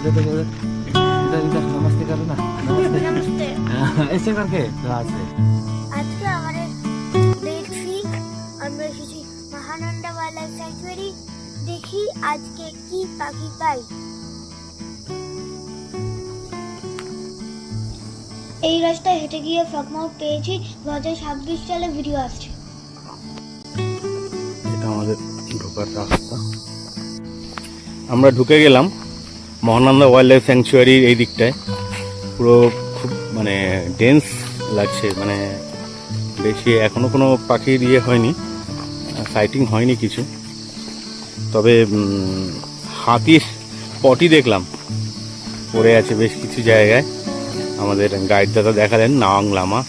नमस्ते करो ना। नमस्ते। ऐसे करके रात से আজকে আমাদের ডে 3 আমরা এসেছি মহানন্দা ওয়াইল্ড লাইফ স্যাংচুয়ারি। দেখি আজকে কি পাখি পাই। এই রাস্তায় হেঁটে গিয়ে ফ্রগমাউথ পেয়েছি। 2026 সালে ভিডিও আসছে। এটা আমাদের ঢোকার রাস্তা। আমরা ঢুকে গেলাম মহানন্দা ওয়াইল্ড লাইফ স্যাংচুয়ারির এই দিকটায়। পুরো খুব মানে ডেন্স লাগছে, মানে বেশি এখনো কোনো পাখির ইয়ে হয়নি, সাইটিং হয়নি কিছু। তবে হাতির পটি দেখলাম পড়ে আছে বেশ কিছু জায়গায়। আমাদের গাইড দাদা দেখালেন নাওয়াং লামা।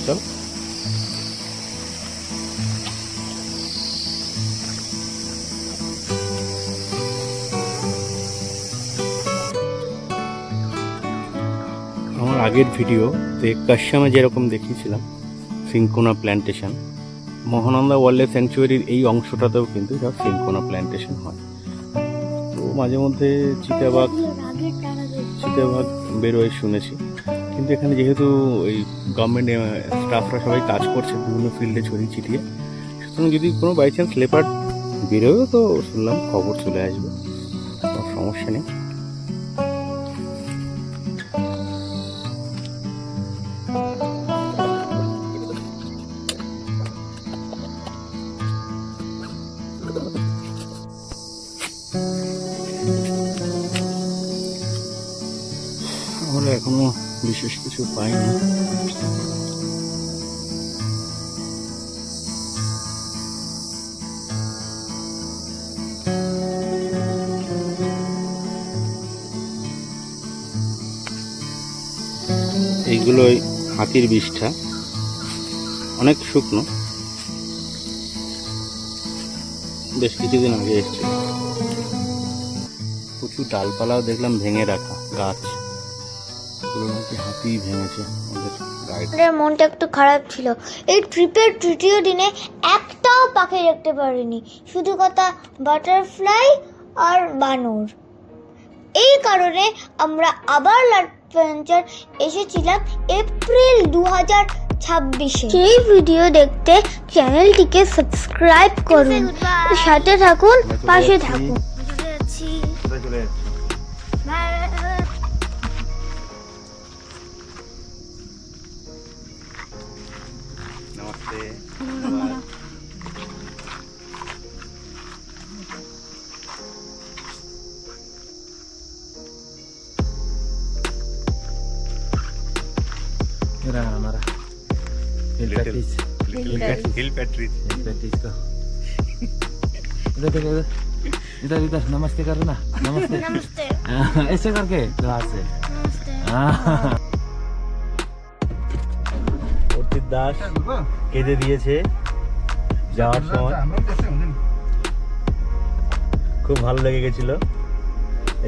চল আমার আগের ভিডিওতে কাশ্যামে যেরকম দেখিয়েছিলাম cinchona plantation, Mahananda wildlife স্যাংচুয়ারির এই অংশটাতেও কিন্তু সব সিনকোনা প্ল্যান্টেশন হয়। তো মাঝে মধ্যে চিতাবাঘ বেরোয় শুনেছি, কিন্তু এখানে যেহেতু ওই গভর্নমেন্ট স্টাফরা সবাই কাজ করছে বিভিন্ন ফিল্ডে ছড়িয়ে ছিটিয়ে, সুতরাং যদি কোনো বাই চান্স লেপার্ড বেরোয়ও তো শুনলাম খবর চলে আসবে, কোনো সমস্যা নেই। আমরা এখনো বিশেষ কিছু পাইনি। এইগুলো হাতির বিষ্ঠা, অনেক শুকনো, বেশ কিছুদিন আগে এসছে। প্রচুর ডালপালাও দেখলাম ভেঙে রাখা গাছ, এগুলো নাকি হাতি ভেঙেছে। আমাদের মনটা একটু খারাপ ছিল। এই ট্রিপের তৃতীয় দিনে একটাও পাখি দেখতে পারিনি, শুধু কথা বাটারফ্লাই আর বানর। এই কারণে আমরা আবার অ্যাডভেঞ্চার এসেছিলাম এপ্রিল 2026-এ। সেই ভিডিও দেখতে চ্যানেলটিকে সাবস্ক্রাইব করুন, সাথে থাকুন, পাশে থাকুন। নমস্তে। मेरा हमारा हिल पैटीज का इधर देखो, इधर इधर नमस्ते करो ना। नमस्ते नमस्ते। ऐसे करके रात से অর্চিত দাস কেঁদে দিয়েছে যাওয়ার সময়, খুব ভালো লেগে গেছিল,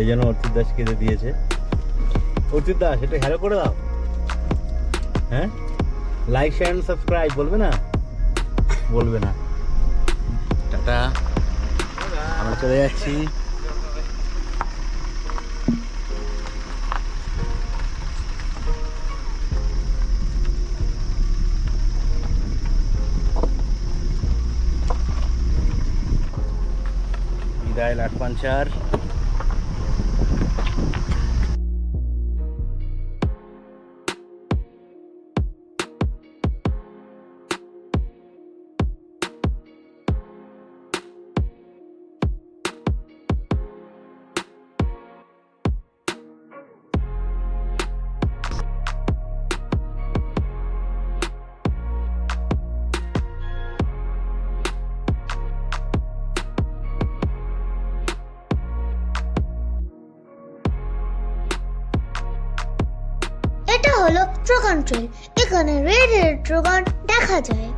এই জন্য অর্চিত দাস কেঁদে দিয়েছে। অর্চিত দাস এটা হ্যালো করে দাও, হ্যাঁ, লাইক শেয়ার এন্ড সাবস্ক্রাইব বলবে না? বলবে না। টাটা, আমরা চলে যাচ্ছি। বিদায় লাটপাঞ্চার। এটা হলো ট্রোগান ট্রেল। এখানে রেড ট্রোগান দেখা যায়।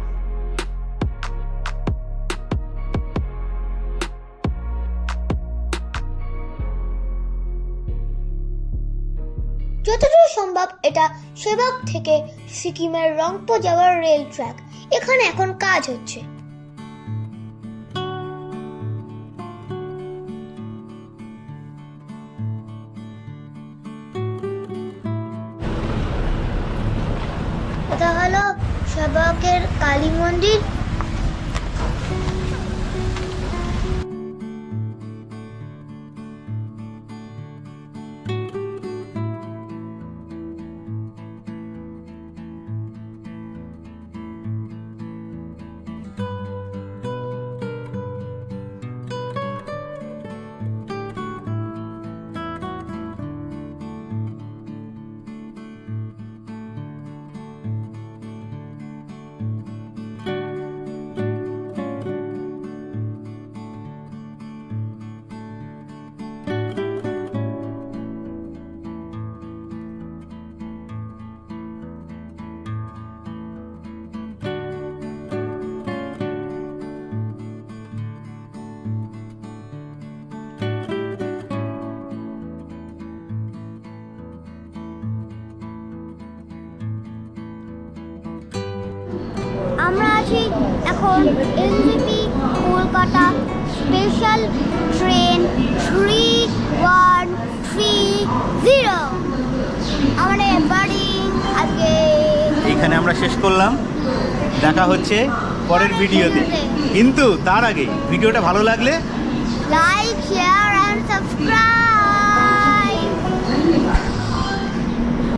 সম্ভব এটা সেবক থেকে সিকিমের রংপো যাওয়ার রেল ট্র্যাক। এখানে এখন কাজ হচ্ছে। এটা হলো সেবকের কালী মন্দির। আমরা আছি এখন এলজিপি কলকাতা স্পেশাল ট্রেন 3130। আমাদের বাড়ি আজকে এইখানে আমরা শেষ করলাম, দেখা হচ্ছে পরের ভিডিওতে। কিন্তু তার আগে ভিডিওটা ভালো লাগলে লাইক শেয়ার এন্ড সাবস্ক্রাইব।